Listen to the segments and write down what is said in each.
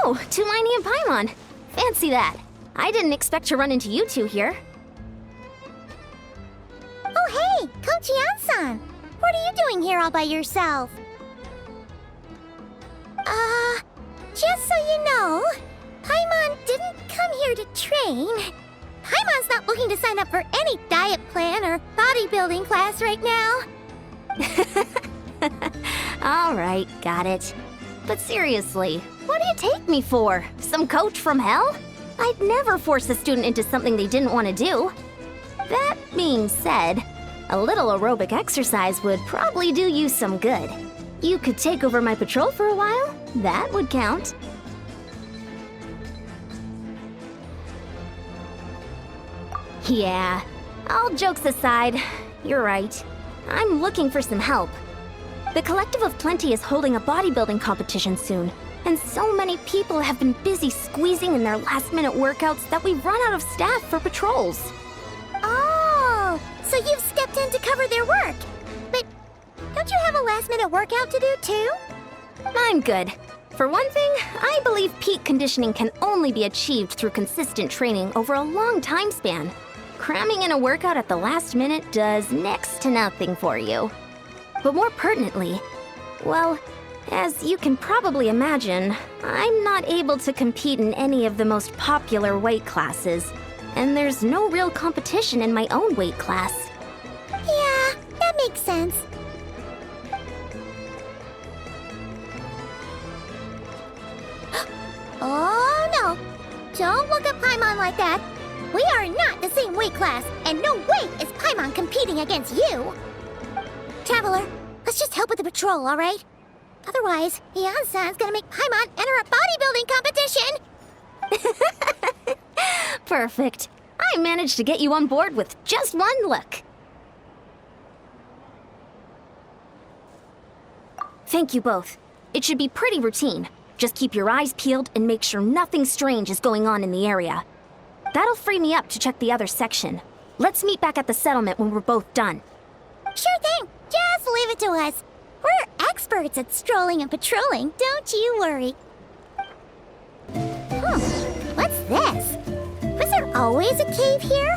Oh, Tumini and Paimon. Fancy that. I didn't expect to run into you two here. Oh hey, Coach Yan-san! What are you doing here all by yourself? Just so you know, Paimon didn't come here to train. Paimon's not looking to sign up for any diet plan or bodybuilding class right now. Alright, got it. But seriously, what do you take me for? Some coach from hell? I'd never force a student into something they didn't want to do. That being said, a little aerobic exercise would probably do you some good. You could take over my patrol for a while. That would count. Yeah, all jokes aside, you're right. I'm looking for some help. The Collective of Plenty is holding a bodybuilding competition soon, and so many people have been busy squeezing in their last-minute workouts that we've run out of staff for patrols. Oh, so you've stepped in to cover their work. But don't you have a last-minute workout to do too? I'm good. For one thing, I believe peak conditioning can only be achieved through consistent training over a long time span. Cramming in a workout at the last minute does next to nothing for you. But more pertinently, well, as you can probably imagine, I'm not able to compete in any of the most popular weight classes, and there's no real competition in my own weight class. Yeah, that makes sense. Oh no! Don't look at Paimon like that! We are not the same weight class, and no way is Paimon competing against you! Traveler, let's just help with the patrol, alright? Otherwise, Yan-san's gonna make Paimon enter a bodybuilding competition! Perfect. I managed to get you on board with just one look. Thank you both. It should be pretty routine. Just keep your eyes peeled and make sure nothing strange is going on in the area. That'll free me up to check the other section. Let's meet back at the settlement when we're both done. Sure thing. Just leave it to us. We're experts at strolling and patrolling, don't you worry. What's this? Was there always a cave here?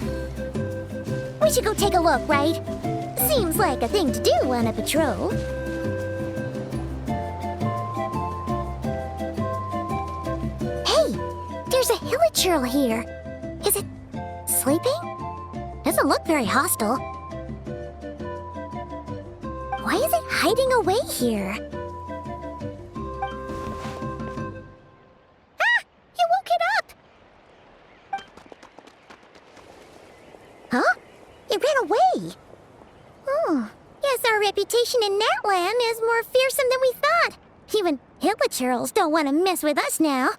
We should go take a look, right? Seems like a thing to do on a patrol. Hey, there's a hilichurl here. Is it sleeping? Doesn't look very hostile. Why is it hiding away here? Ah! You woke it up! Huh? It ran away! Oh, yes, our reputation in Natlan is more fearsome than we thought. Even hilichurls don't want to mess with us now.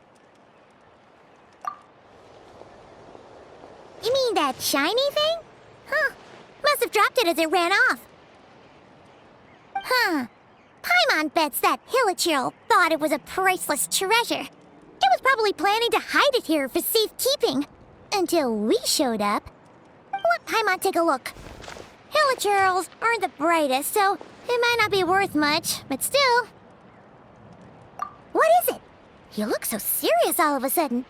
You mean that shiny thing? Huh. Must have dropped it as it ran off. Huh. Paimon bets that hilichurl thought it was a priceless treasure. It was probably planning to hide it here for safekeeping. Until we showed up. Let Paimon take a look. Hilichurls aren't the brightest, so it might not be worth much, but still. What is it? You look so serious all of a sudden.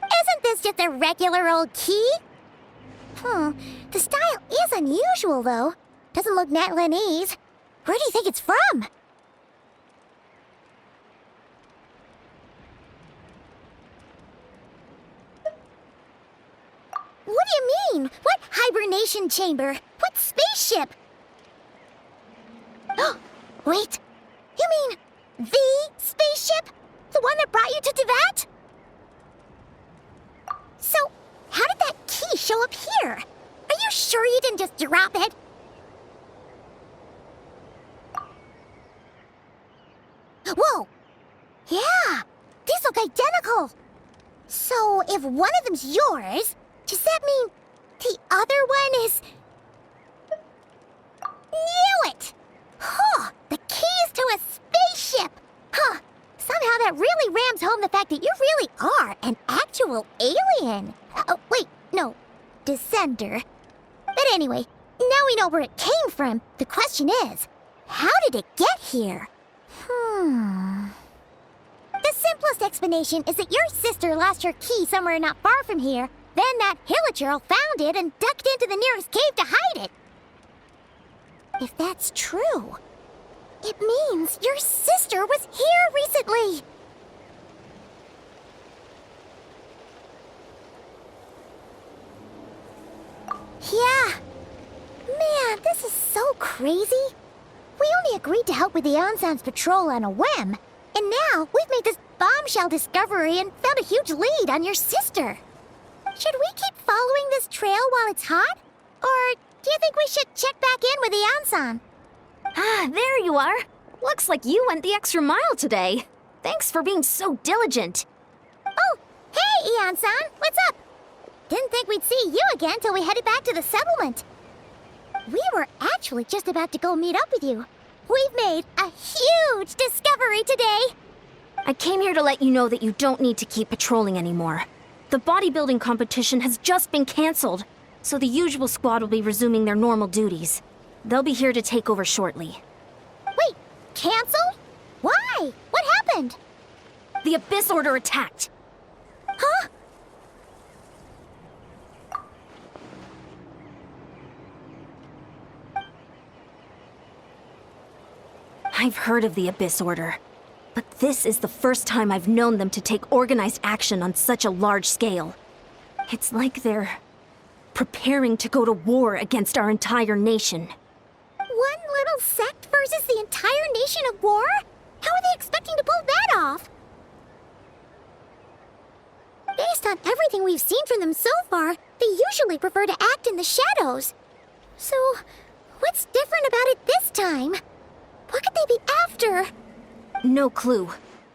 Isn't this just a regular old key? The style is unusual, though. Doesn't look Natlanese. Where do you think it's from? What do you mean? What hibernation chamber? What spaceship? Oh, wait. You mean the spaceship? The one that brought you to Teyvat? So, how did that key show up here? Are you sure you didn't just drop it? Whoa! Yeah! These look identical! So, if one of them's yours, does that mean the other one is... Knew it! Huh! The keys to a spaceship! Huh! Somehow that really rams home the fact that you really are an actual alien. Oh, wait, no. Descender. But anyway, now we know where it came from. The question is, how did it get here? The simplest explanation is that your sister lost her key somewhere not far from here. Then that Hilichurl found it and ducked into the nearest cave to hide it. If that's true, it means your sister was here recently. Yeah. Man, this is so crazy. We only agreed to help with the Ansan's patrol on a whim. And now we've made this bombshell discovery and found a huge lead on your sister. Should we keep following this trail while it's hot? Or do you think we should check back in with the Ansan? Ah, there you are. Looks like you went the extra mile today. Thanks for being so diligent. Oh, hey, Ansan, what's up? Didn't think we'd see you again till we headed back to the settlement. We were actually just about to go meet up with you. We've made a huge discovery today. I came here to let you know that you don't need to keep patrolling anymore. The bodybuilding competition has just been canceled, so the usual squad will be resuming their normal duties. They'll be here to take over shortly. Wait, canceled? Why? What happened? The Abyss Order attacked. Huh? I've heard of the Abyss Order, but this is the first time I've known them to take organized action on such a large scale. It's like they're preparing to go to war against our entire nation. One little sect versus the entire nation at war? How are they expecting to pull that off? Based on everything we've seen from them so far, they usually prefer to act in the shadows. So, what's different about it this time? What could they be after? No clue.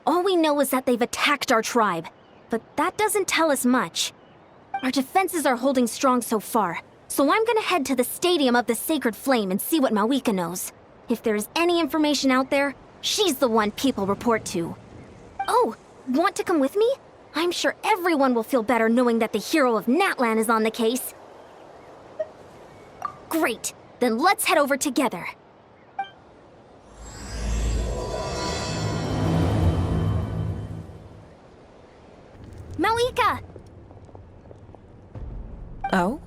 All we know is that they've attacked our tribe, but that doesn't tell us much. Our defenses are holding strong so far, so I'm gonna head to the Stadium of the Sacred Flame and see what Mawika knows. If there's any information out there, she's the one people report to. Oh, want to come with me? I'm sure everyone will feel better knowing that the hero of Natlan is on the case. Great, then let's head over together. Mawika! Oh?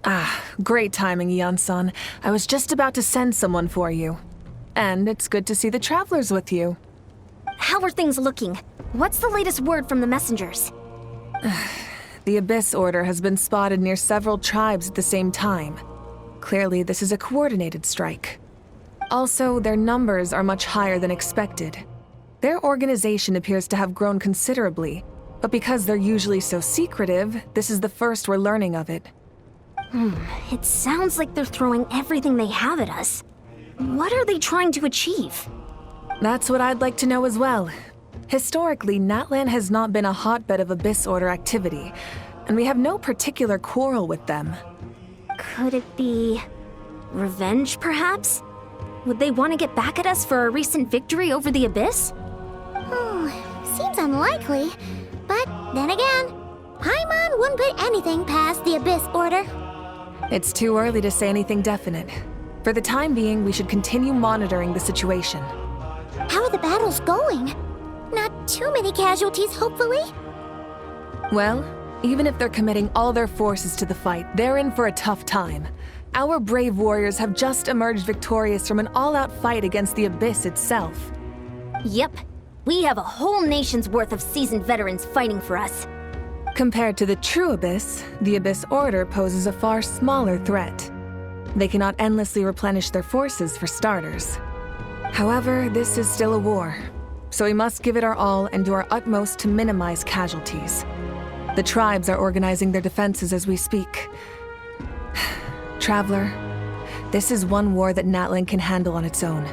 Ah, great timing, Ian-san. I was just about to send someone for you. And it's good to see the travelers with you. How are things looking? What's the latest word from the messengers? The Abyss Order has been spotted near several tribes at the same time. Clearly, this is a coordinated strike. Also, their numbers are much higher than expected. Their organization appears to have grown considerably, but because they're usually so secretive, this is the first we're learning of it. It sounds like they're throwing everything they have at us. What are they trying to achieve? That's what I'd like to know as well. Historically, Natlan has not been a hotbed of Abyss Order activity, and we have no particular quarrel with them. Could it be revenge, perhaps? Would they want to get back at us for our recent victory over the Abyss? Seems unlikely. But then again, Paimon wouldn't put anything past the Abyss Order. It's too early to say anything definite. For the time being, we should continue monitoring the situation. How are the battles going? Not too many casualties, hopefully? Well, even if they're committing all their forces to the fight, they're in for a tough time. Our brave warriors have just emerged victorious from an all-out fight against the Abyss itself. Yep. We have a whole nation's worth of seasoned veterans fighting for us. Compared to the true Abyss, the Abyss Order poses a far smaller threat. They cannot endlessly replenish their forces, for starters. However, this is still a war, so we must give it our all and do our utmost to minimize casualties. The tribes are organizing their defenses as we speak. Traveler, this is one war that Natlan can handle on its own.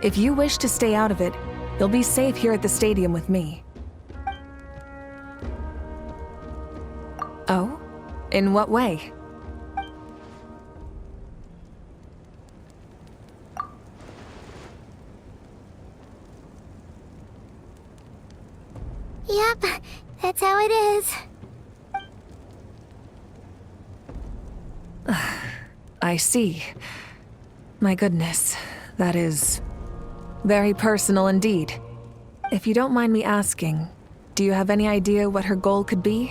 If you wish to stay out of it, you'll be safe here at the stadium with me. Oh? In what way? Yep, that's how it is. I see. My goodness, that is very personal indeed. If you don't mind me asking, do you have any idea what her goal could be?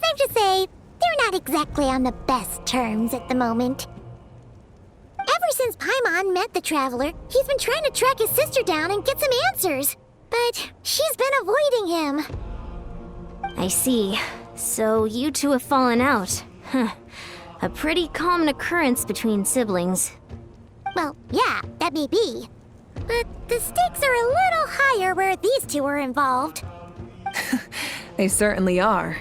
Safe to say, they're not exactly on the best terms at the moment. Ever since Paimon met the Traveler, he's been trying to track his sister down and get some answers. But she's been avoiding him. I see. So you two have fallen out. Huh. A pretty common occurrence between siblings. Well, yeah, that may be. But the stakes are a little higher where these two are involved. They certainly are.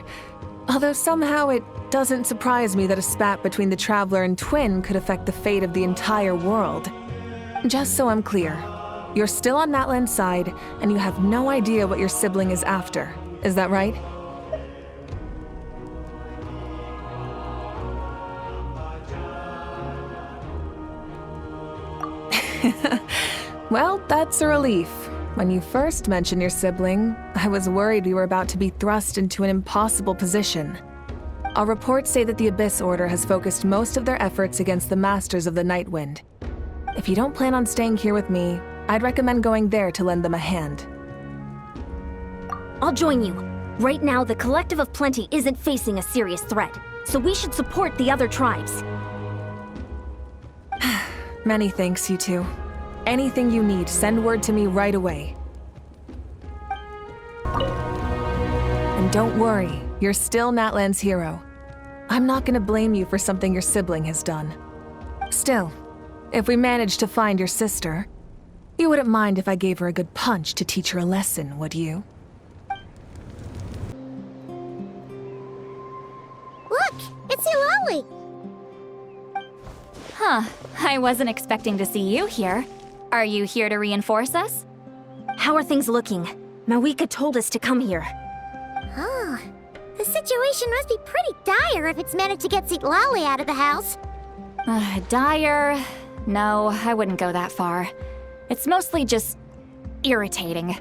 Although somehow it doesn't surprise me that a spat between the Traveler and Twin could affect the fate of the entire world. Just so I'm clear, you're still on Natlan's side, and you have no idea what your sibling is after. Is that right? Well, that's a relief. When you first mentioned your sibling, I was worried we were about to be thrust into an impossible position. Our reports say that the Abyss Order has focused most of their efforts against the Masters of the Nightwind. If you don't plan on staying here with me, I'd recommend going there to lend them a hand. I'll join you. Right now, the Collective of Plenty isn't facing a serious threat, so we should support the other tribes. Many thanks, you two. Anything you need, send word to me right away. And don't worry, you're still Natlan's hero. I'm not gonna blame you for something your sibling has done. Still, if we manage to find your sister, you wouldn't mind if I gave her a good punch to teach her a lesson, would you? Look, it's Eulalie! Huh, I wasn't expecting to see you here. Are you here to reinforce us? How are things looking? Mawika told us to come here. Oh, the situation must be pretty dire if it's managed to get Eulalie out of the house. Dire? No, I wouldn't go that far. It's mostly just irritating.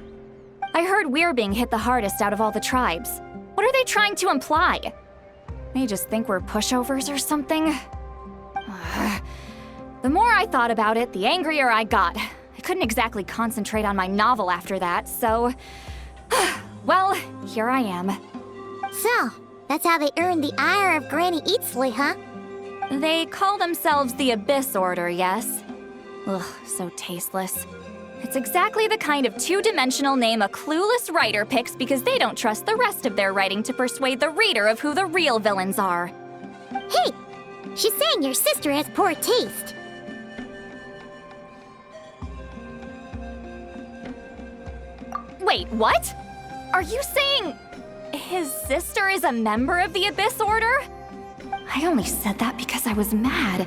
I heard we're being hit the hardest out of all the tribes. What are they trying to imply? They just think we're pushovers or something? The more I thought about it, the angrier I got. I couldn't exactly concentrate on my novel after that, so... well, here I am. So, that's how they earned the ire of Granny Eatsley, huh? They call themselves the Abyss Order, yes? Ugh, so tasteless. It's exactly the kind of two-dimensional name a clueless writer picks because they don't trust the rest of their writing to persuade the reader of who the real villains are. Hey! She's saying your sister has poor taste. Wait, what? Are you saying his sister is a member of the Abyss Order? I only said that because I was mad,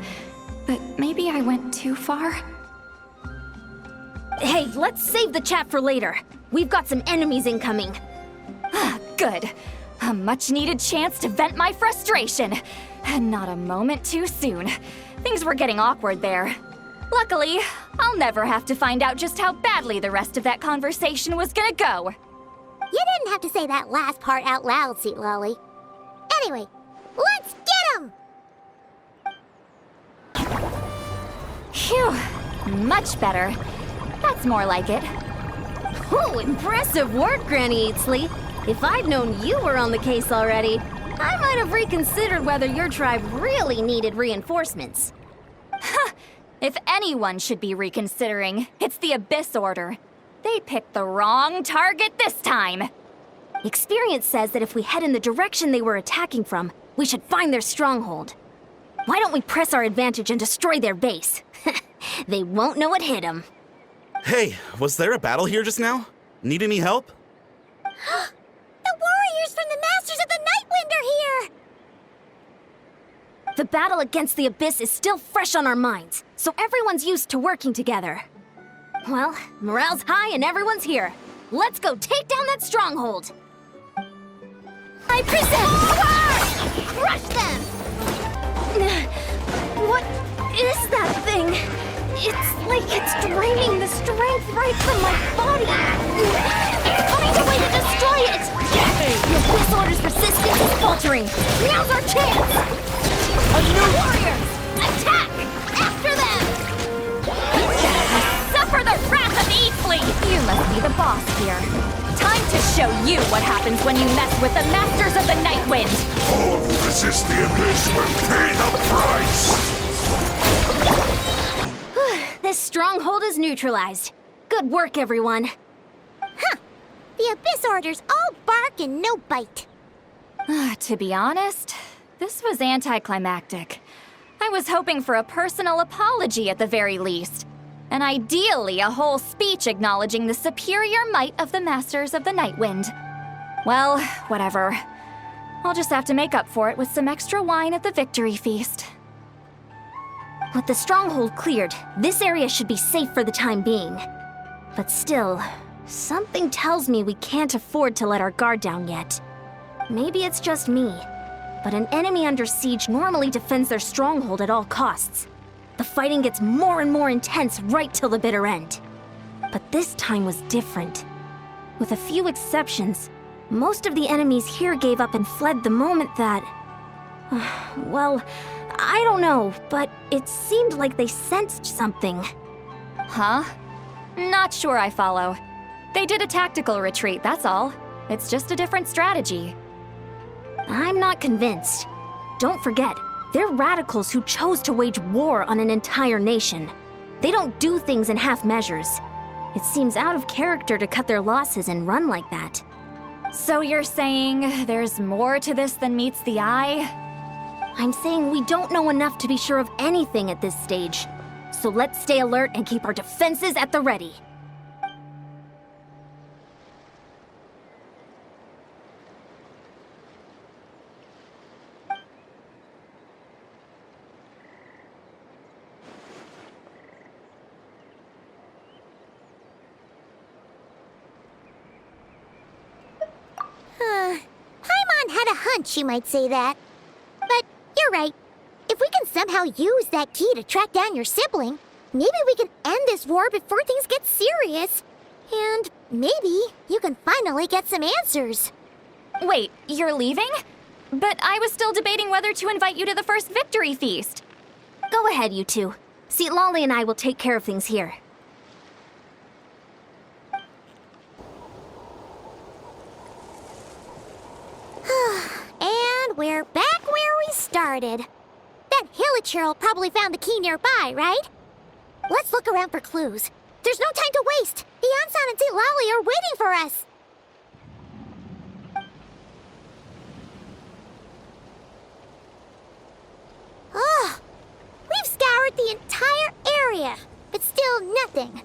but maybe I went too far. Hey, let's save the chat for later. We've got some enemies incoming. Good. A much-needed chance to vent my frustration. And not a moment too soon. Things were getting awkward there. Luckily, I'll never have to find out just how badly the rest of that conversation was gonna go. You didn't have to say that last part out loud, Eulalie. Anyway, let's get him! Phew. Much better. That's more like it. Oh, impressive work, Granny Eatsley. If I'd known you were on the case already, I might have reconsidered whether your tribe really needed reinforcements. If anyone should be reconsidering, it's the Abyss Order. They picked the wrong target this time. Experience says that if we head in the direction they were attacking from, we should find their stronghold. Why don't we press our advantage and destroy their base? They won't know what hit them. Hey, was there a battle here just now? Need any help? The warriors from the Masters of the Nightwind are here! The battle against the Abyss is still fresh on our minds, so everyone's used to working together. Well, morale's high and everyone's here. Let's go take down that stronghold! I present Crush them! What is that thing? It's like it's draining the strength right from my body. Find a way to destroy it! The Abyss Order's resistance is faltering. Now's our chance! Warriors! Attack! After them! Suffer the wrath of Eatsley! You be the boss here. Time to show you what happens when you mess with the Masters of the Night Wind! All who resist the abyss will pay the price! This stronghold is neutralized. Good work, everyone. The Abyss Order's all bark and no bite. To be honest, this was anticlimactic. I was hoping for a personal apology at the very least. And ideally, a whole speech acknowledging the superior might of the Masters of the Night Wind. Well, whatever. I'll just have to make up for it with some extra wine at the victory feast. With the stronghold cleared, this area should be safe for the time being. But still, something tells me we can't afford to let our guard down yet. Maybe it's just me, but an enemy under siege normally defends their stronghold at all costs. The fighting gets more and more intense right till the bitter end. But this time was different. With a few exceptions, most of the enemies here gave up and fled the moment that... well, I don't know, but it seemed like they sensed something. Huh? Not sure I follow. They did a tactical retreat, that's all. It's just a different strategy. I'm not convinced. Don't forget, they're radicals who chose to wage war on an entire nation. They don't do things in half measures. It seems out of character to cut their losses and run like that. So you're saying there's more to this than meets the eye? I'm saying we don't know enough to be sure of anything at this stage. So let's stay alert and keep our defenses at the ready. Paimon had a hunch you might say that. But you're right. If we can somehow use that key to track down your sibling, maybe we can end this war before things get serious. And maybe you can finally get some answers. Wait, you're leaving? But I was still debating whether to invite you to the first victory feast. Go ahead, you two. See, Lolly and I will take care of things here. And we're back where we started. That Hilichurl probably found the key nearby, right? Let's look around for clues. There's no time to waste. The Ansan and Lolly are waiting for us. Ugh. We've scoured the entire area, but still nothing.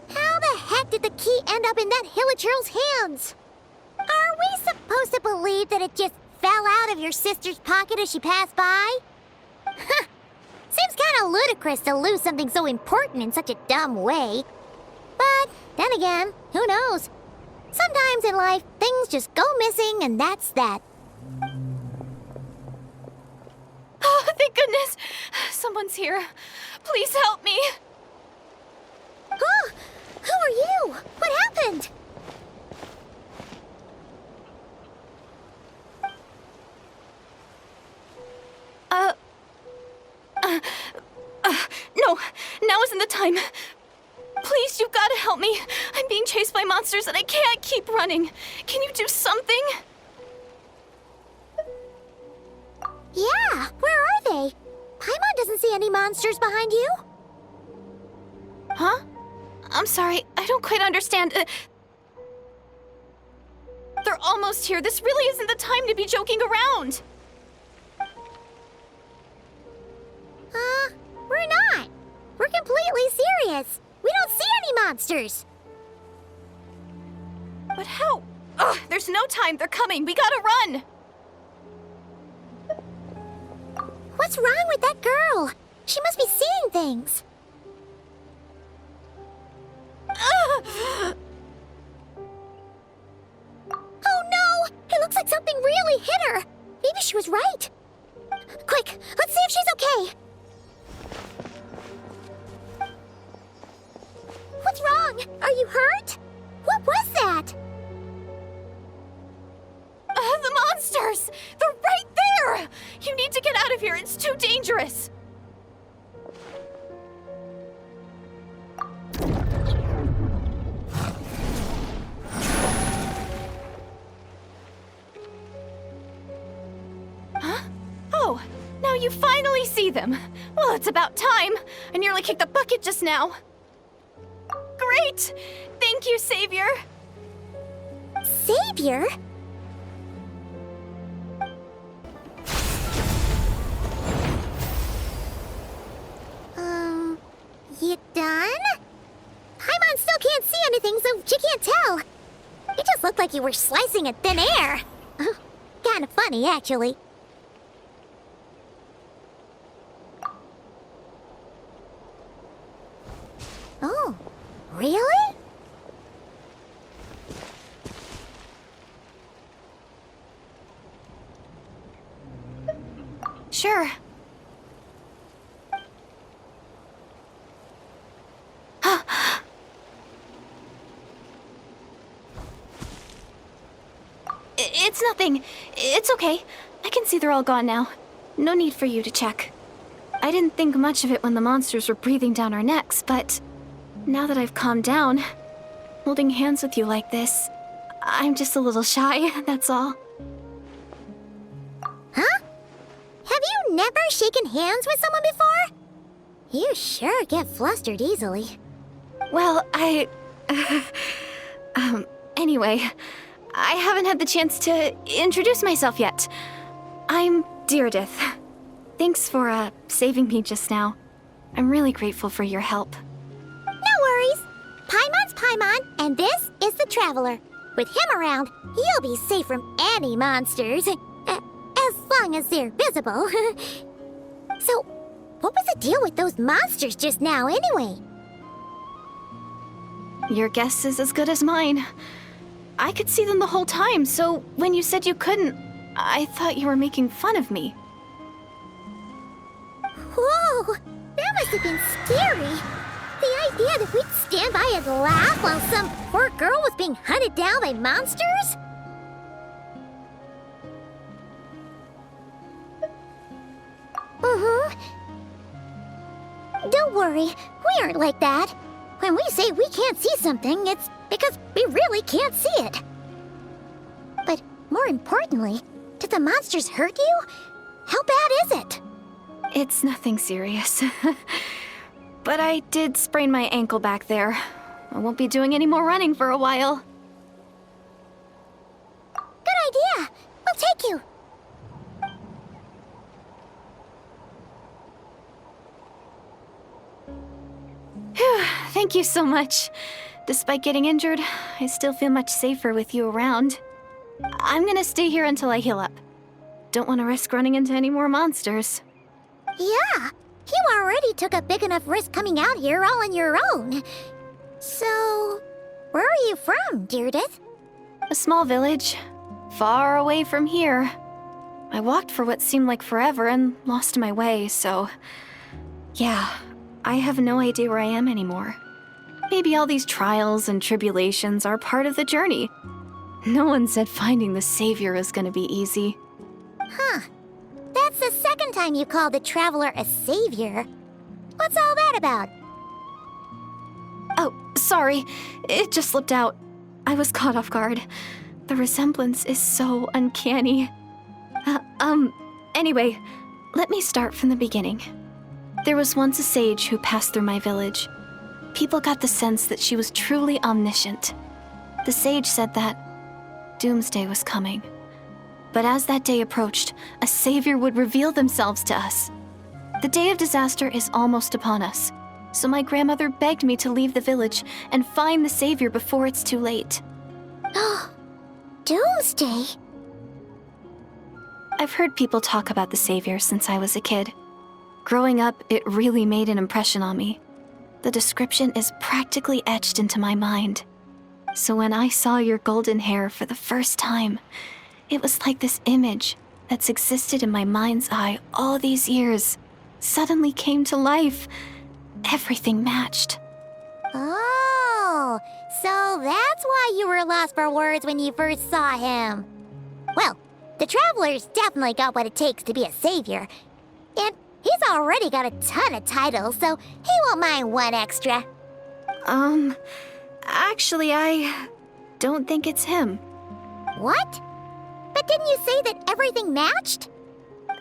How the heck did the key end up in that Hilichurl's hands? Are we supposed to believe that it just fell out of your sister's pocket as she passed by? Seems kind of ludicrous to lose something so important in such a dumb way. But then again, who knows? Sometimes in life, things just go missing and that's that. Oh, thank goodness! Someone's here. Please help me! Huh? Who are you? What happened? No, now isn't the time. Please, you've got to help me. I'm being chased by monsters and I can't keep running. Can you do something? Yeah, where are they? Paimon doesn't see any monsters behind you. Huh? I'm sorry, I don't quite understand. They're almost here. This really isn't the time to be joking around. We're not. We're completely serious. We don't see any monsters. But how? Ugh, there's no time. They're coming. We gotta run. What's wrong with that girl? She must be seeing things. Oh no! It looks like something really hit her. Maybe she was right. Quick, let's see if she's okay. What's wrong? Are you hurt? What was that? The monsters! They're right there! You need to get out of here. It's too dangerous. you finally see them. Well, it's about time. I nearly kicked the bucket just now. Great! Thank you, Savior. Savior? You done? Paimon still can't see anything, so she can't tell. It just looked like you were slicing in thin air. Kinda funny, actually. Oh, really? Sure. It's nothing. It's okay. I can see they're all gone now. No need for you to check. I didn't think much of it when the monsters were breathing down our necks, but now that I've calmed down, holding hands with you like this, I'm just a little shy, that's all. Huh? Have you never shaken hands with someone before? You sure get flustered easily. Well, anyway, I haven't had the chance to introduce myself yet. I'm Deirdith. Thanks for, saving me just now. I'm really grateful for your help. No worries. Paimon's Paimon, and this is the Traveler. With him around, you'll be safe from any monsters. As long as they're visible. So, what was the deal with those monsters just now, anyway? Your guess is as good as mine. I could see them the whole time, so when you said you couldn't, I thought you were making fun of me. Whoa! That must have been scary. The idea that we'd stand by and laugh while some poor girl was being hunted down by monsters? Don't worry, we aren't like that. When we say we can't see something, it's because we really can't see it. But more importantly, did the monsters hurt you? How bad is it? It's nothing serious. But I did sprain my ankle back there. I won't be doing any more running for a while. Good idea. We'll take you. Phew, thank you so much. Despite getting injured, I still feel much safer with you around. I'm gonna stay here until I heal up. Don't want to risk running into any more monsters. Yeah, you already took a big enough risk coming out here all on your own. So, where are you from, Deirdith? A small village, far away from here. I walked for what seemed like forever and lost my way, so... Yeah, I have no idea where I am anymore. Maybe all these trials and tribulations are part of the journey. No one said finding the Savior is gonna be easy. Huh. That's the second time you called the Traveler a savior. What's all that about? Oh, sorry. It just slipped out. I was caught off guard. The resemblance is so uncanny. Anyway, let me start from the beginning. There was once a sage who passed through my village. People got the sense that she was truly omniscient. The sage said that doomsday was coming. But as that day approached, a savior would reveal themselves to us. The day of disaster is almost upon us, so my grandmother begged me to leave the village and find the savior before it's too late. Doomsday? I've heard people talk about the savior since I was a kid. Growing up, it really made an impression on me. The description is practically etched into my mind. So when I saw your golden hair for the first time, it was like this image that's existed in my mind's eye all these years suddenly came to life. Everything matched. Oh, so that's why you were lost for words when you first saw him. Well, the Traveler's definitely got what it takes to be a savior. And he's already got a ton of titles, so he won't mind one extra. Actually, I don't think it's him. What? But didn't you say that everything matched?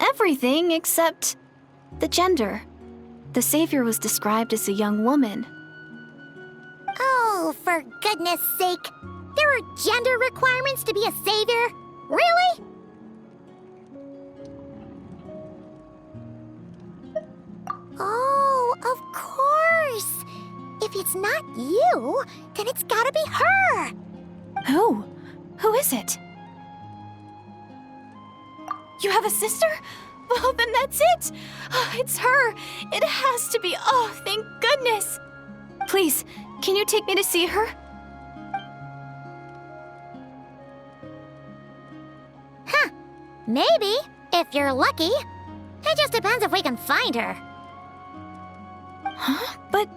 everything except the gender. The Savior was described as a young woman. Oh, for goodness sake. There are gender requirements to be a savior? Really? Oh, of course. If it's not you, then it's gotta be her. Who? Who is it? You have a sister? Well, then that's it! Oh, it's her! It has to be! Oh, thank goodness! Please, can you take me to see her? Huh. Maybe, if you're lucky. It just depends if we can find her. Huh? But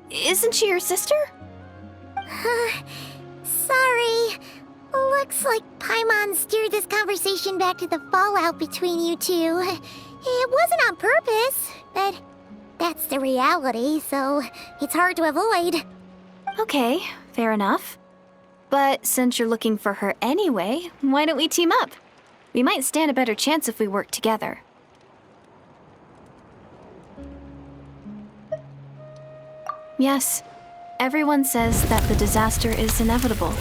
isn't she your sister? Sorry. Looks like Paimon steered this conversation back to the fallout between you two. It wasn't on purpose, but that's the reality, so it's hard to avoid. Okay, fair enough. But since you're looking for her anyway, why don't we team up? We might stand a better chance if we work together. Yes, everyone says that the disaster is inevitable.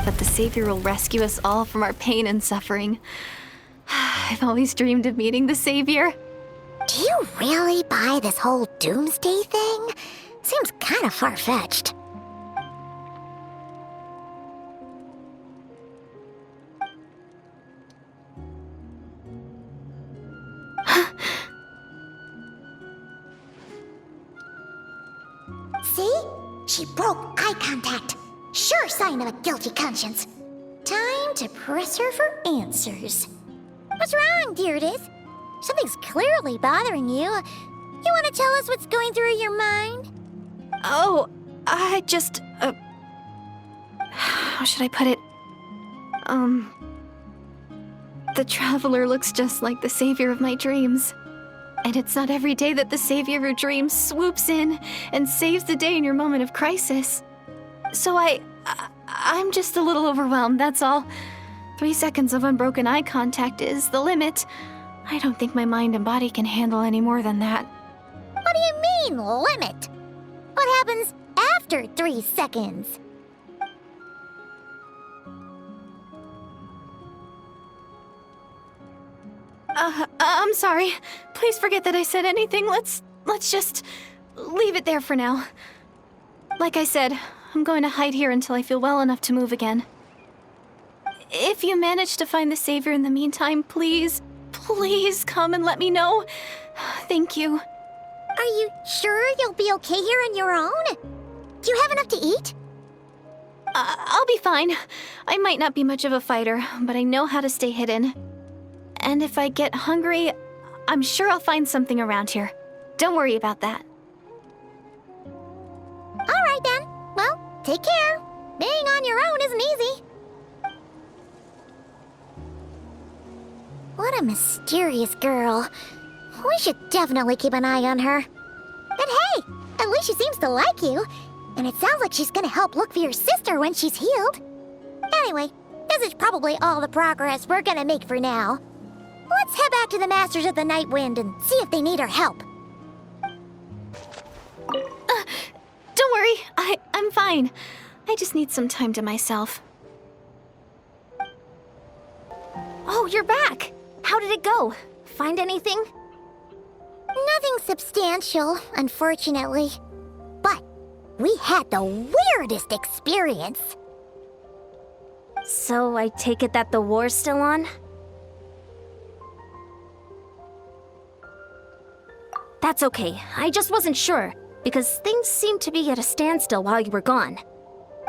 But the Savior will rescue us all from our pain and suffering. I've always dreamed of meeting the Savior. Do you really buy this whole doomsday thing? Seems kind of far-fetched. See? She broke eye contact. Sure sign of a guilty conscience. Time to press her for answers. What's wrong, Deirdis? Something's clearly bothering you. You want to tell us what's going through your mind? Oh, I just, how should I put it? The Traveler looks just like the Savior of my dreams. And it's not every day that the Savior of your dreams swoops in and saves the day in your moment of crisis. So I'm just a little overwhelmed, that's all. 3 seconds of unbroken eye contact is the limit. I don't think my mind and body can handle any more than that. What do you mean, limit? What happens after 3 seconds? I'm sorry. Please forget that I said anything. Let's just leave it there for now. Like I said, I'm going to hide here until I feel well enough to move again. If you manage to find the Savior in the meantime, please come and let me know. Thank you. Are you sure you'll be okay here on your own? Do you have enough to eat? I'll be fine. I might not be much of a fighter, but I know how to stay hidden. And if I get hungry, I'm sure I'll find something around here. Don't worry about that. All right then. Well, take care. Being on your own isn't easy. What a mysterious girl. We should definitely keep an eye on her. But hey, at least she seems to like you. And it sounds like she's gonna help look for your sister when she's healed. Anyway, this is probably all the progress we're gonna make for now. Let's head back to the Masters of the Night Wind and see if they need our help. Don't worry, I'm fine. I just need some time to myself. Oh, you're back! How did it go? Find anything? Nothing substantial, unfortunately. But we had the weirdest experience. So I take it that the war's still on? That's okay. I just wasn't sure, because things seemed to be at a standstill while you were gone.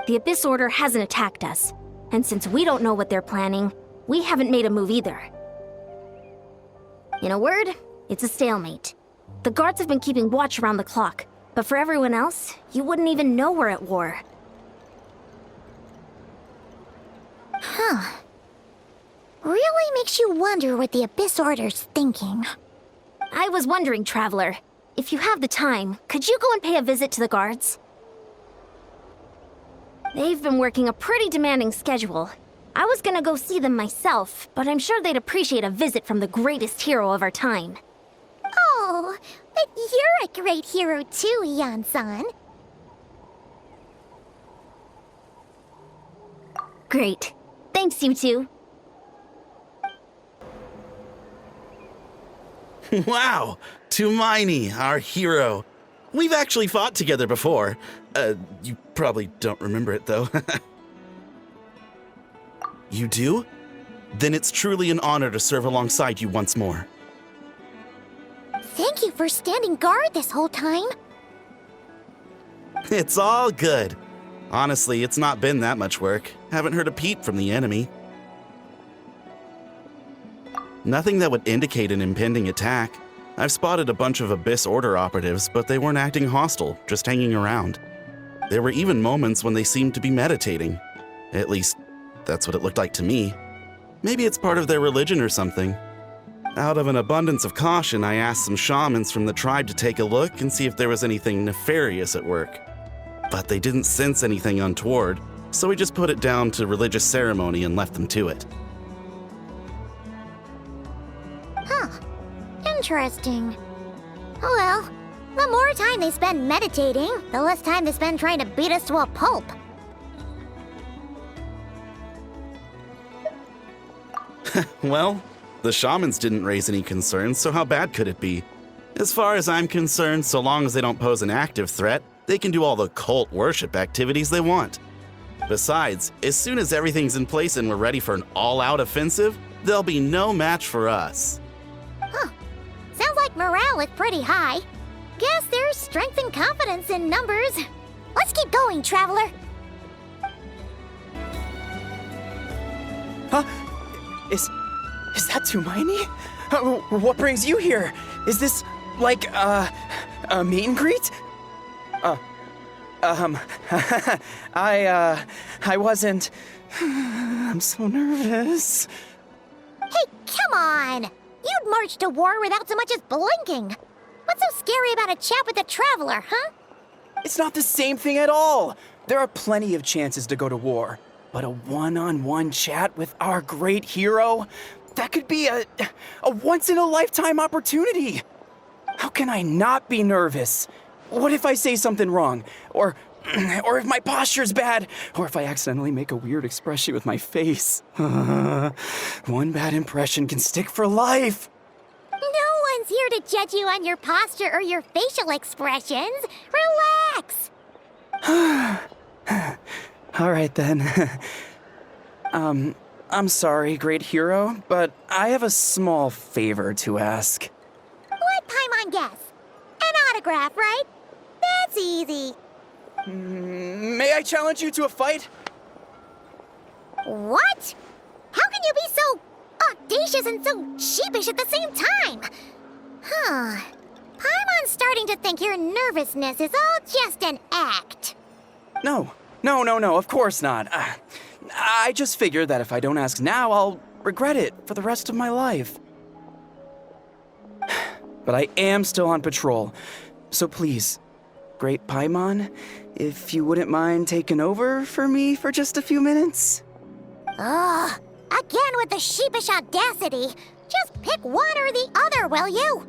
The Abyss Order hasn't attacked us, and since we don't know what they're planning, we haven't made a move either. In a word, it's a stalemate. The guards have been keeping watch around the clock, but for everyone else, you wouldn't even know we're at war. Huh. Really makes you wonder what the Abyss Order's thinking. I was wondering, Traveler, if you have the time, could you go and pay a visit to the guards? They've been working a pretty demanding schedule. I was gonna go see them myself, but I'm sure they'd appreciate a visit from the greatest hero of our time. Oh, but you're a great hero too, Yan-san. Great. Thanks, you two. Wow! Tumaini, our hero. We've actually fought together before. You probably don't remember it, though. You do? Then it's truly an honor to serve alongside you once more. Thank you for standing guard this whole time. It's all good. Honestly, it's not been that much work. Haven't heard a peep from the enemy. Nothing that would indicate an impending attack. I've spotted a bunch of Abyss Order operatives, but they weren't acting hostile, just hanging around. There were even moments when they seemed to be meditating. At least, that's what it looked like to me. Maybe it's part of their religion or something. Out of an abundance of caution, I asked some shamans from the tribe to take a look and see if there was anything nefarious at work. But they didn't sense anything untoward, so we just put it down to religious ceremony and left them to it. Huh. Interesting. Oh well, the more time they spend meditating, the less time they spend trying to beat us to a pulp. Well, the shamans didn't raise any concerns, so how bad could it be? As far as I'm concerned, so long as they don't pose an active threat, they can do all the cult worship activities they want. Besides, as soon as everything's in place and we're ready for an all-out offensive, there'll be no match for us. Huh. Sounds like morale is pretty high. Guess there's strength and confidence in numbers. Let's keep going, traveler. Huh? Is that Tumaini? What brings you here? Is this, like, a meet and greet? I wasn't... I'm so nervous. Hey, come on! You'd march to war without so much as blinking. What's so scary about a chat with a traveler, huh? It's not the same thing at all. There are plenty of chances to go to war. But a one-on-one chat with our great hero? That could be a once-in-a-lifetime opportunity. How can I not be nervous? What if I say something wrong? Or if my posture's bad? Or if I accidentally make a weird expression with my face? One bad impression can stick for life. No one's here to judge you on your posture or your facial expressions. Relax. All right, then. I'm sorry, great hero, but I have a small favor to ask. What Paimon guess? An autograph, right? That's easy. May I challenge you to a fight? What? How can you be so audacious and so sheepish at the same time? Huh. Paimon's starting to think your nervousness is all just an act. No, of course not. I just figured that if I don't ask now, I'll regret it for the rest of my life. But I am still on patrol, so please, Great Paimon, if you wouldn't mind taking over for me for just a few minutes? Ugh, again with the sheepish audacity. Just pick one or the other, will you?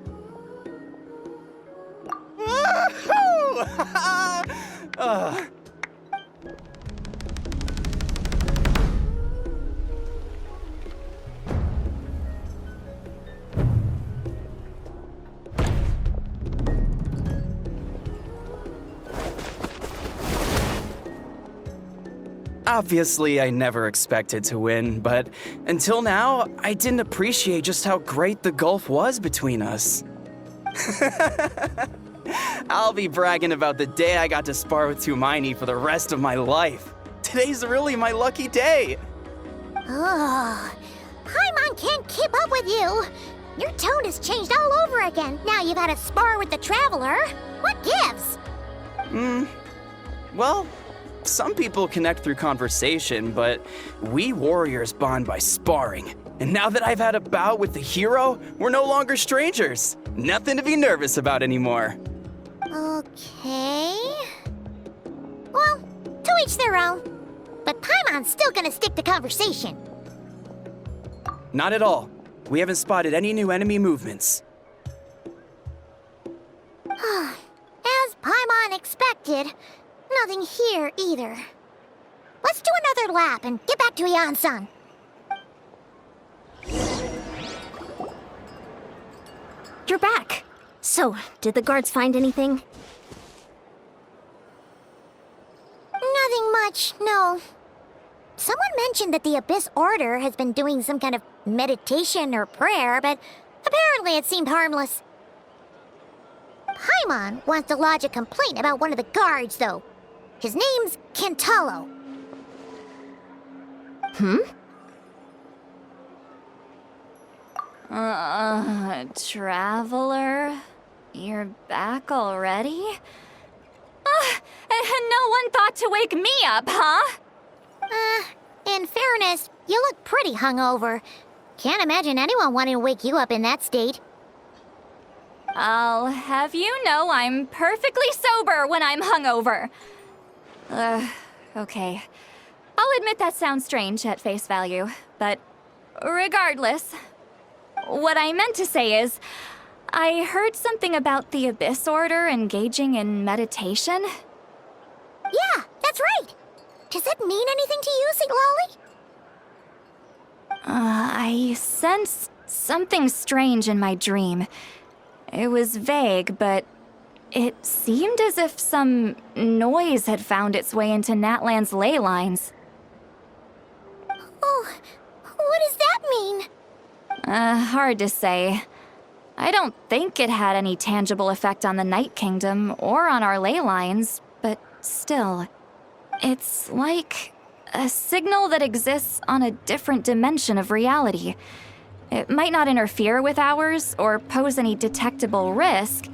Obviously, I never expected to win, but until now, I didn't appreciate just how great the gulf was between us. I'll be bragging about the day I got to spar with Tumaini for the rest of my life. Today's really my lucky day. Ugh, Paimon can't keep up with you. Your tone has changed all over again. Now you've had a spar with the traveler. What gives? Well, some people connect through conversation, but we warriors bond by sparring. And now that I've had a bout with the hero, we're no longer strangers. Nothing to be nervous about anymore. Okay. Well, to each their own. but Paimon's still gonna stick to conversation. Not at all. We haven't spotted any new enemy movements. As Paimon expected, nothing here either. Let's do another lap and get back to Yan-san. You're back. So, did the guards find anything? Nothing much, no. Someone mentioned that the Abyss Order has been doing some kind of meditation or prayer, but apparently it seemed harmless. Paimon wants to lodge a complaint about one of the guards, though. His name's Kentalo. Traveler? You're back already? And no one thought to wake me up, huh? In fairness, you look pretty hungover. Can't imagine anyone wanting to wake you up in that state. I'll have you know I'm perfectly sober when I'm hungover. Okay. I'll admit that sounds strange at face value, but regardless, what I meant to say is, I heard something about the Abyss Order engaging in meditation. Yeah, that's right. Does that mean anything to you, Siglali? I sensed something strange in my dream. It was vague, but it seemed as if some noise had found its way into Natlan's ley lines. Oh, what does that mean? Hard to say. I don't think it had any tangible effect on the Night Kingdom or on our ley lines, but still. It's like a signal that exists on a different dimension of reality. It might not interfere with ours or pose any detectable risk,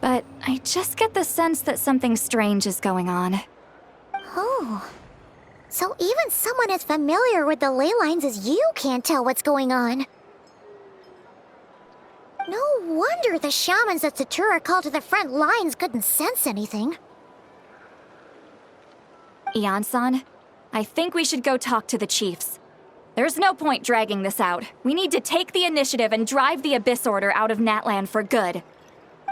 but I just get the sense that something strange is going on. Oh. So even someone as familiar with the ley lines as you can't tell what's going on. No wonder the shamans that Satura called to the front lines couldn't sense anything. Yan-san, I think we should go talk to the chiefs. There's no point dragging this out. We need to take the initiative and drive the Abyss Order out of Natlan for good.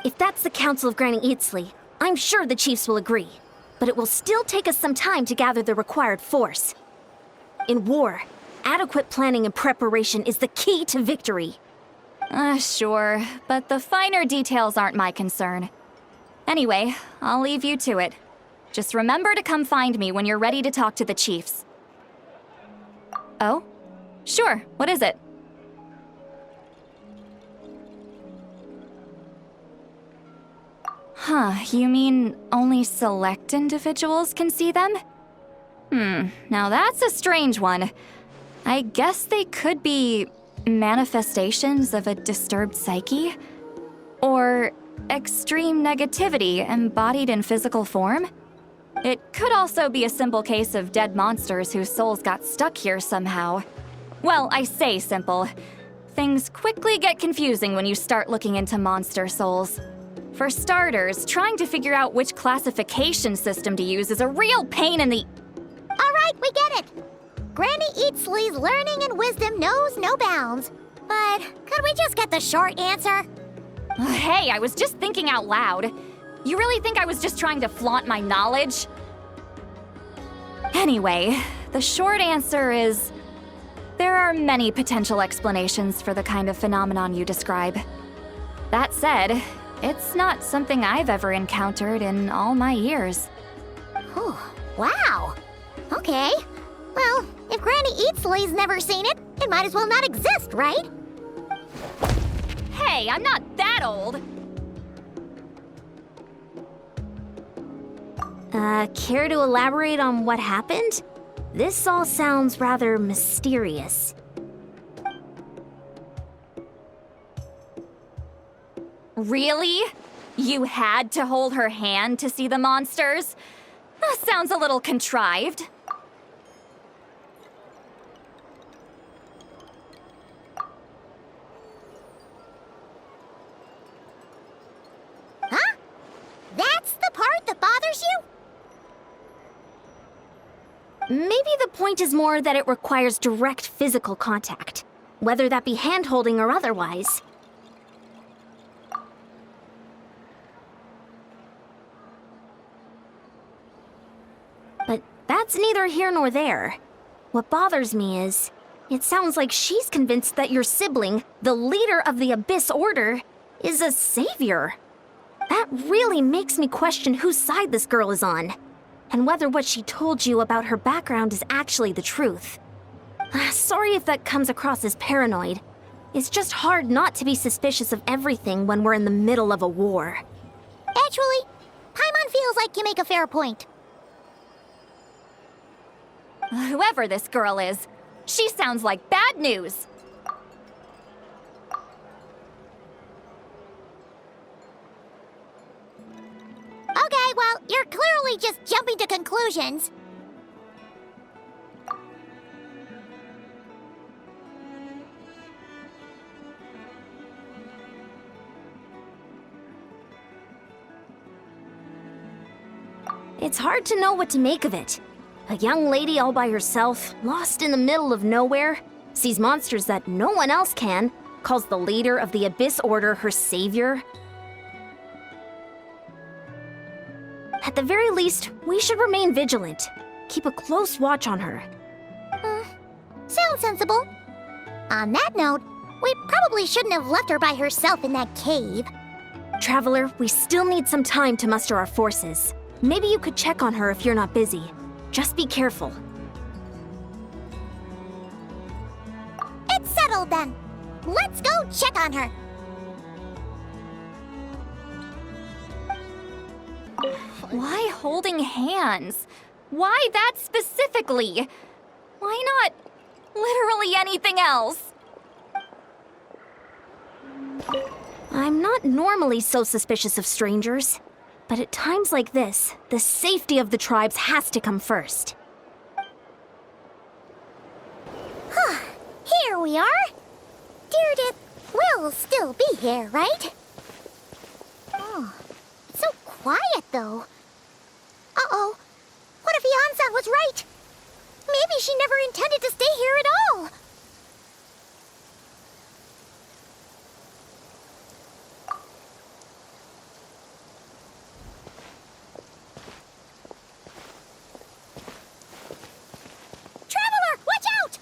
If that's the Council of Granny Eatsley, I'm sure the chiefs will agree. But it will still take us some time to gather the required force. In war, adequate planning and preparation is the key to victory. Sure, but the finer details aren't my concern. Anyway, I'll leave you to it. Just remember to come find me when you're ready to talk to the chiefs. Oh? Sure, what is it? Huh, you mean only select individuals can see them? Now that's a strange one. I guess they could be manifestations of a disturbed psyche? Or extreme negativity embodied in physical form? It could also be a simple case of dead monsters whose souls got stuck here somehow. Well, I say simple. Things quickly get confusing when you start looking into monster souls. For starters, trying to figure out which classification system to use is a real pain in the... All right, we get it. Granny Eatsley's learning and wisdom knows no bounds. But could we just get the short answer? Hey, I was just thinking out loud. You really think I was just trying to flaunt my knowledge? Anyway, the short answer is... there are many potential explanations for the kind of phenomenon you describe. That said, it's not something I've ever encountered in all my years. Oh, wow. Okay. Well, if Granny Eatsley's never seen it, it might as well not exist, right? Hey, I'm not that old! Care to elaborate on what happened? This all sounds rather mysterious. Really? You had to hold her hand to see the monsters? Sounds a little contrived. Huh? That's the part that bothers you? Maybe the point is more that it requires direct physical contact, whether that be hand-holding or otherwise. But that's neither here nor there. What bothers me is, it sounds like she's convinced that your sibling, the leader of the Abyss Order, is a savior. That really makes me question whose side this girl is on, and whether what she told you about her background is actually the truth. Sorry if that comes across as paranoid. It's just hard not to be suspicious of everything when we're in the middle of a war. Actually, Paimon feels like you make a fair point. Whoever this girl is, she sounds like bad news. Okay, well, you're clearly just jumping to conclusions. It's hard to know what to make of it. A young lady all by herself, lost in the middle of nowhere, sees monsters that no one else can, calls the leader of the Abyss Order her savior. At the very least, we should remain vigilant. Keep a close watch on her. Sounds sensible. On that note, we probably shouldn't have left her by herself in that cave. Traveler, we still need some time to muster our forces. Maybe you could check on her if you're not busy. Just be careful. It's settled then. Let's go check on her. Why holding hands? Why that specifically? Why not literally anything else? I'm not normally so suspicious of strangers, but at times like this, the safety of the tribes has to come first. Here we are. Deirdre will still be here, right? Oh, it's so quiet though. Uh-oh. What if Yansan was right? Maybe she never intended to stay here at all. Traveler, watch out!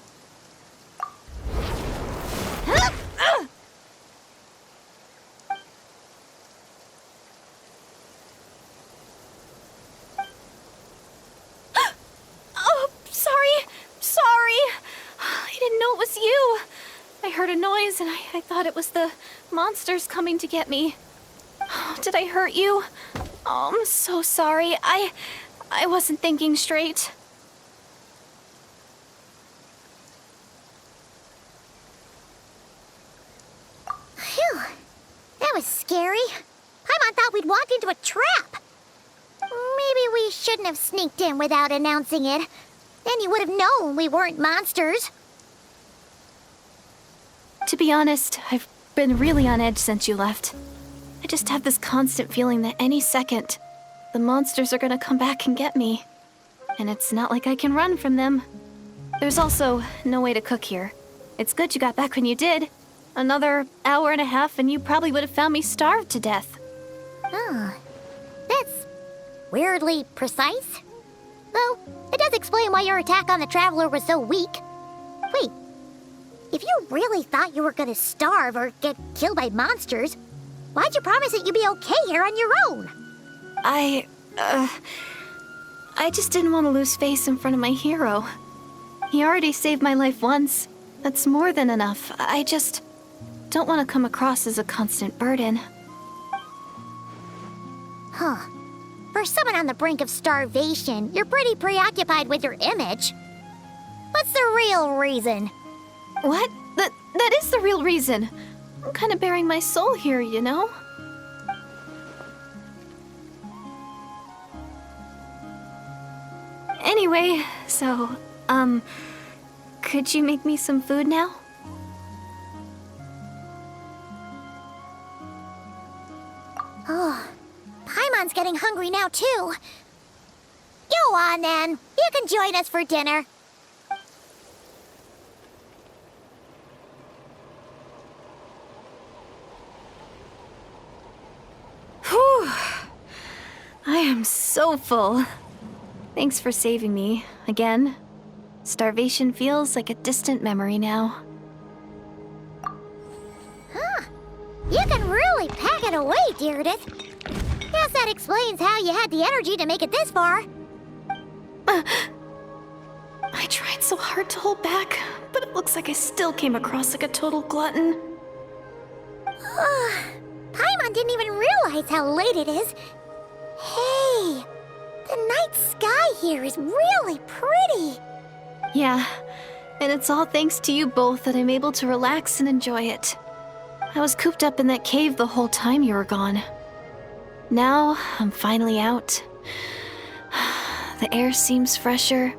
Oh, sorry. I didn't know it was you. I heard a noise and I thought it was the monsters coming to get me. Oh, did I hurt you? Oh, I'm so sorry. I wasn't thinking straight. Phew, that was scary. Paimon thought we'd walked into a trap. Maybe we shouldn't have sneaked in without announcing it. Then you would have known we weren't monsters. To be honest, I've been really on edge since you left. I just have this constant feeling that any second, the monsters are gonna come back and get me. And it's not like I can run from them. There's also no way to cook here. It's good you got back when you did. Another hour and a half and you probably would have found me starved to death. Oh, that's weirdly precise. Though, it does explain why your attack on the Traveler was so weak. Wait, if you really thought you were gonna starve or get killed by monsters, why'd you promise that you'd be okay here on your own? I just didn't want to lose face in front of my hero. He already saved my life once. That's more than enough. I just don't want to come across as a constant burden. Huh. For someone on the brink of starvation, you're pretty preoccupied with your image. What's the real reason? What? That is the real reason. I'm kind of bearing my soul here, you know? Anyway, so, could you make me some food now? Oh, Paimon's getting hungry now, too. Yo, on then. You can join us for dinner. Whew. I am so full. Thanks for saving me, again. Starvation feels like a distant memory now. You can really pack it away, Deirdith. Guess that explains how you had the energy to make it this far. I tried so hard to hold back, but it looks like I still came across like a total glutton. Paimon didn't even realize how late it is. Hey, the night sky here is really pretty. Yeah, and it's all thanks to you both that I'm able to relax and enjoy it. I was cooped up in that cave the whole time you were gone. Now, I'm finally out. The air seems fresher,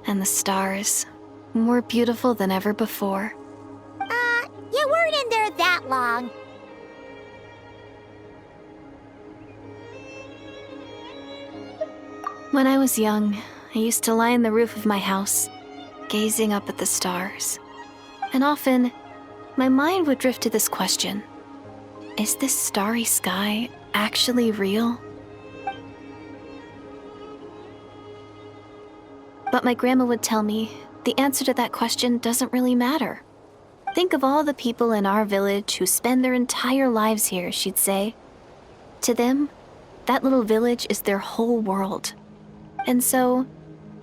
and the stars more beautiful than ever before. You weren't in there that long. When I was young, I used to lie on the roof of my house, gazing up at the stars. And often, my mind would drift to this question. Is this starry sky actually real? But my grandma would tell me the answer to that question doesn't really matter. Think of all the people in our village who spend their entire lives here, she'd say. To them, that little village is their whole world. And so,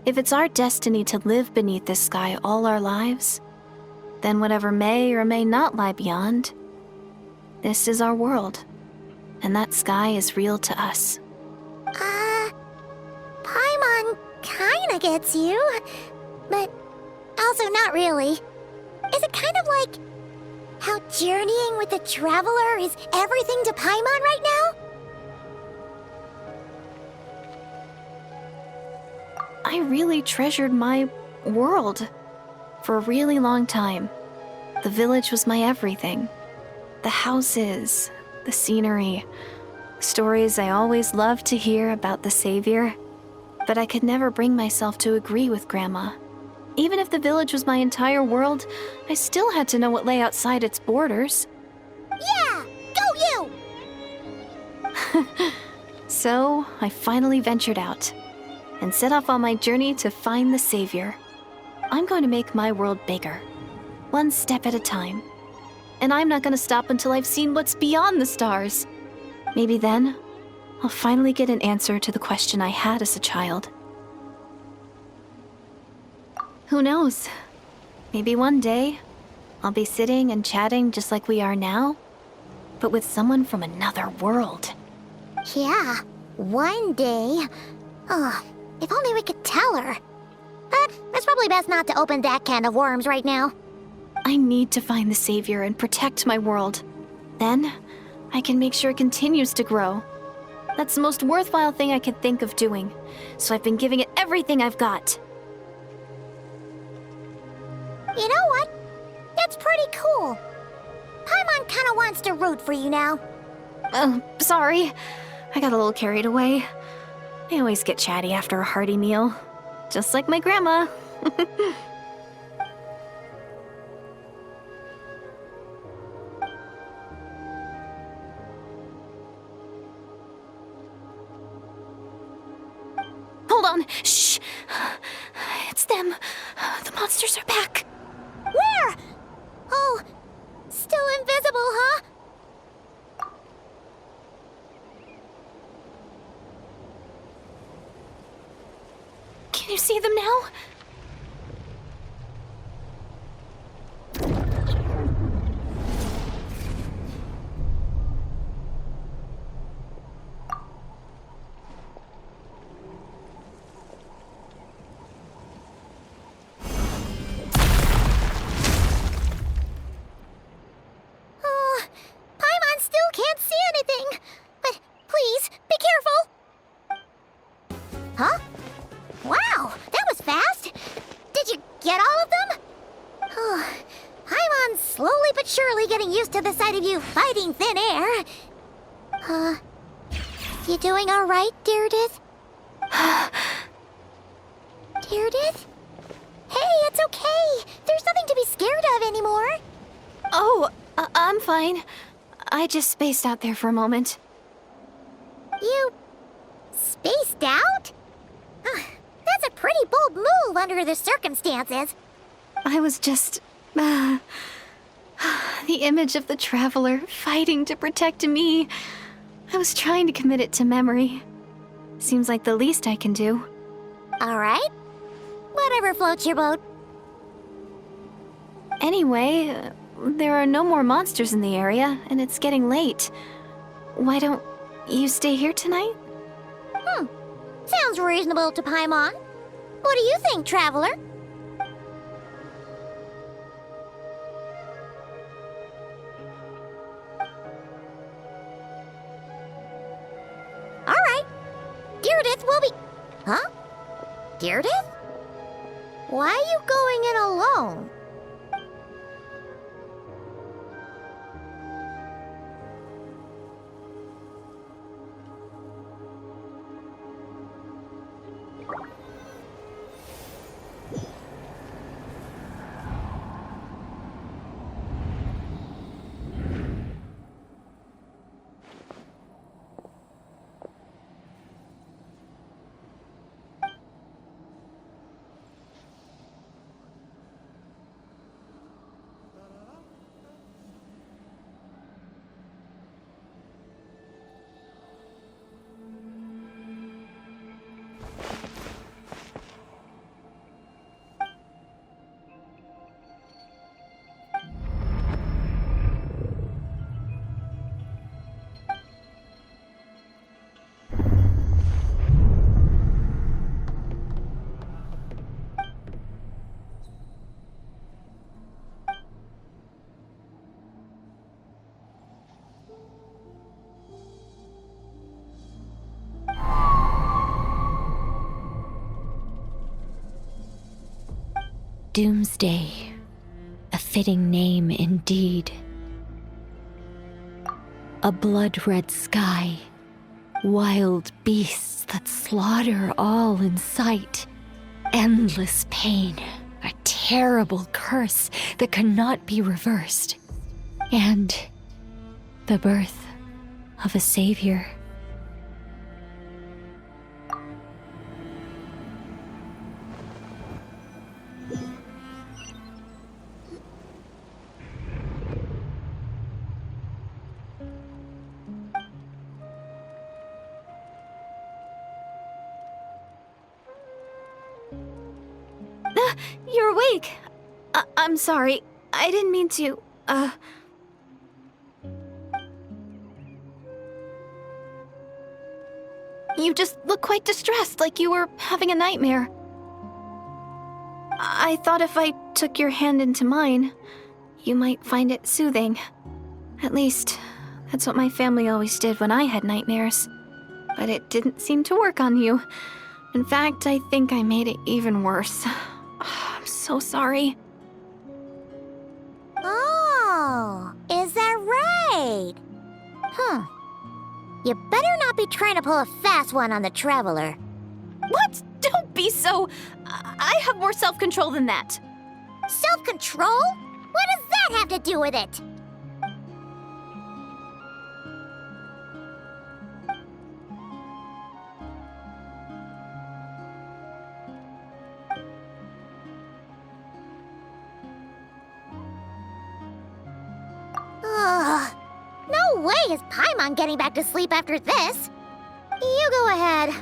if it's our destiny to live beneath this sky all our lives, then whatever may or may not lie beyond, this is our world, and that sky is real to us. Paimon kinda gets you, but also not really. Is it kind of like how journeying with the traveler is everything to Paimon right now? I really treasured my world for a really long time. The village was my everything. The houses, the scenery, stories I always loved to hear about the Savior. But I could never bring myself to agree with Grandma. Even if the village was my entire world, I still had to know what lay outside its borders. Yeah! Go you! So, I finally ventured out and set off on my journey to find the Savior. I'm going to make my world bigger, one step at a time. And I'm not going to stop until I've seen what's beyond the stars. Maybe then, I'll finally get an answer to the question I had as a child. Who knows? Maybe one day, I'll be sitting and chatting just like we are now, but with someone from another world. Yeah, one day. Oh, if only we could tell her. But it's probably best not to open that can of worms right now. I need to find the Savior and protect my world. Then, I can make sure it continues to grow. That's the most worthwhile thing I could think of doing, so I've been giving it everything I've got. You know what? That's pretty cool. Paimon kinda wants to root for you now. Oh, sorry. I got a little carried away. I always get chatty after a hearty meal. Just like my grandma. Hold on. Shh. It's them. The monsters are back. Where? Oh, still invisible, huh? Can you see them now? Paimon still can't see anything. But please, be careful. Huh? Wow, that was fast. Did you get all of them? Oh, Paimon's slowly but surely getting used to the sight of you fighting thin air. You doing all right, Deirdith? Deirdith? Hey, it's okay. There's nothing to be scared of anymore. Oh, I'm fine. I just spaced out there for a moment. You spaced out? That's a pretty bold move under the circumstances. I was just... the image of the Traveler fighting to protect me. I was trying to commit it to memory. Seems like the least I can do. All right. Whatever floats your boat. Anyway, there are no more monsters in the area, and it's getting late. Why don't you stay here tonight? Sounds reasonable to Paimon. What do you think, Traveler? All right. Deirdith will be... Huh? Deirdith? Why are you going in alone? Doomsday. A fitting name indeed. A blood-red sky. Wild beasts that slaughter all in sight. Endless pain. A terrible curse that cannot be reversed. And the birth of a savior. You're awake! I'm sorry. I didn't mean to, You just look quite distressed, like you were having a nightmare. I thought if I took your hand into mine, you might find it soothing. At least, that's what my family always did when I had nightmares. But it didn't seem to work on you. In fact, I think I made it even worse. I'm so sorry. Oh, is that right? You better not be trying to pull a fast one on the Traveler. What? Don't be so... I have more self-control than that. Self-control? What does that have to do with it? Ugh. No way is Paimon getting back to sleep after this. You go ahead.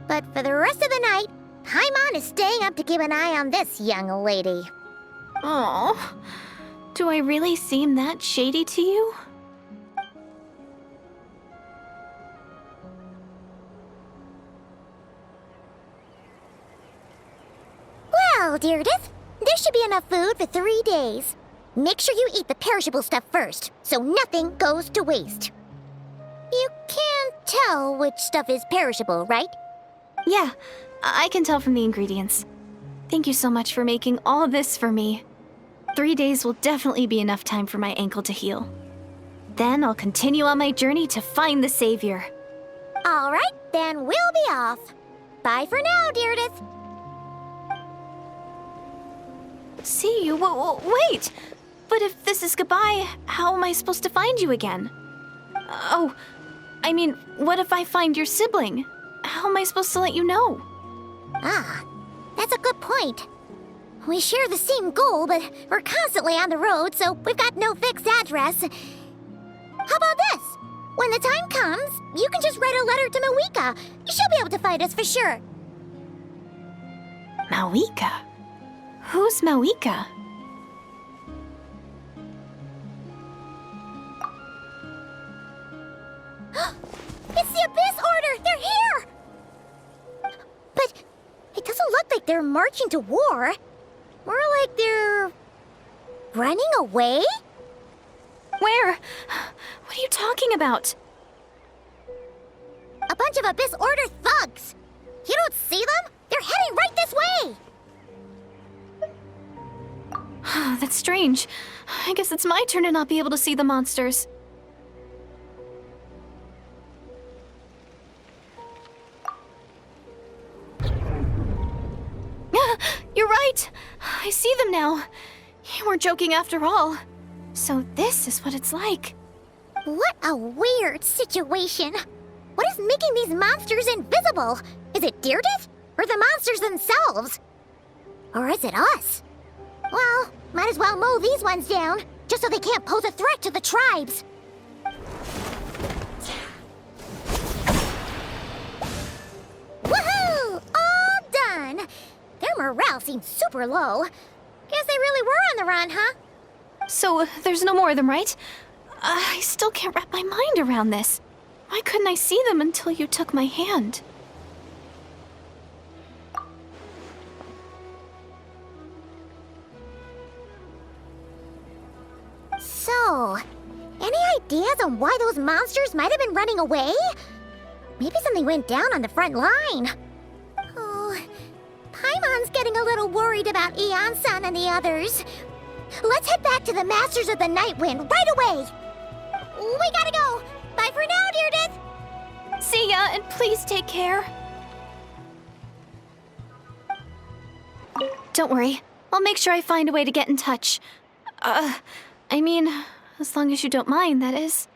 But for the rest of the night, Paimon is staying up to keep an eye on this young lady. Oh, do I really seem that shady to you? Well, Deirdith, there should be enough food for 3 days. Make sure you eat the perishable stuff first, so nothing goes to waste. You can't tell which stuff is perishable, right? Yeah, I can tell from the ingredients. Thank you so much for making all this for me. 3 days will definitely be enough time for my ankle to heal. Then I'll continue on my journey to find the Savior. All right, then we'll be off. Bye for now, Deirdith. see you. Wait! But if this is goodbye, how am I supposed to find you again? Oh, I mean, what if I find your sibling? How am I supposed to let you know? Ah, that's a good point. We share the same goal, but we're constantly on the road, so we've got no fixed address. How about this? When the time comes, you can just write a letter to Mawika. She'll be able to find us for sure. Mawika? Who's Mawika? It's the Abyss Order! They're here! But it doesn't look like they're marching to war. More like they're running away? Where? What are you talking about? A bunch of Abyss Order thugs! You don't see them? They're heading right this way! That's strange. I guess it's my turn to not be able to see the monsters. You're right! I see them now. You weren't joking after all. So this is what it's like. What a weird situation. What is making these monsters invisible? Is it Deirdre? Or the monsters themselves? Or is it us? Well, might as well mow these ones down, just so they can't pose a threat to the tribes. Woohoo! All done! Their morale seems super low. Guess they really were on the run, huh? So there's no more of them, right? I still can't wrap my mind around this. Why couldn't I see them until you took my hand? So, any ideas on why those monsters might have been running away? Maybe something went down on the front line. Oh, Paimon's getting a little worried about Eon-san and the others. Let's head back to the Masters of the Night Wind right away. We gotta go. Bye for now, Deirdre. See ya, and please take care. Don't worry. I'll make sure I find a way to get in touch. I mean, as long as you don't mind, that is.